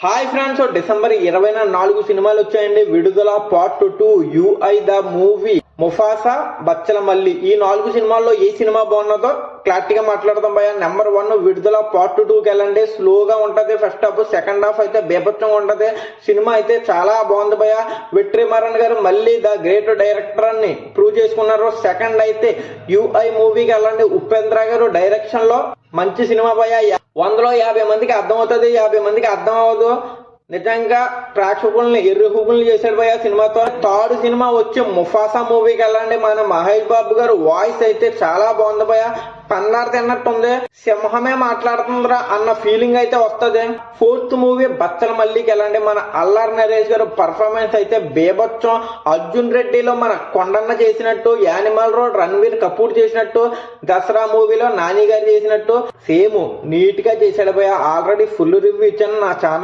Hi friends, December 20న 4 సినిమాలు వచ్చాయండి. Vidudala part 2, UI the movie, Mufasa, Bachhalamalli. ఈ 4 సినిమాల్లో ఏ సినిమా బాగున్నదో క్లారిటీగా మాట్లాడదాం భయ్య. నెంబర్ 1 విడుదల పార్ట్ 2కి వెళ్ళండి. స్లోగా ఉంటది ఫస్ట్ హాఫ్, సెకండ్ హాఫ్ అయితే బేభత్సంగా ఉంటది. సినిమా అయితే చాలా బాగుంది భయ్య. వెట్రిమారన్ గారు మళ్ళీ ద గ్రేట్ డైరెక్టర్ అని ప్రూవ్ చేసుకున్నారు. సెకండ్ అయితే యుఐ మూవీకి వెళ్ళండి. ఉపేంద్ర గారు డైరెక్షన్ లో మంచి సినిమా భయ్య. 100లో 50 మందికి అర్థం అవుతుంది, 50 మందికి అర్థం అవ్వదు. నిజంగా ప్రేక్షకుల్ని ఎర్రిహూపుల్ని చేశాడు భయ్య సినిమాతో. థర్డ్ సినిమా వచ్చి ముఫాసా మూవీకి వెళ్ళండి. మన మహేష్ బాబు గారు వాయిస్ అయితే చాలా బాగుంది భయ్య. పన్నారు తిన్నట్టుంది, సింహమే మాట్లాడుతుందిరా అన్న ఫీలింగ్ అయితే వస్తుంది. ఫోర్త్ మూవీ బచ్చలమల్లికి వెళ్ళండి. మన అల్లరి నరేష్ గారు పర్ఫార్మెన్స్ అయితే బేబచ్చం. అర్జున్ రెడ్డిలో మన కొండన్న చేసినట్టు, యానిమల్ రోడ్ రణ్వీర్ కపూర్ చేసినట్టు, దసరా మూవీలో నాని గారు చేసినట్టు సేమ్ నీట్ గా చేశాడు భయ్య. ఆల్రెడీ ఫుల్ రివ్యూ ఇచ్చాను నా ఛానల్.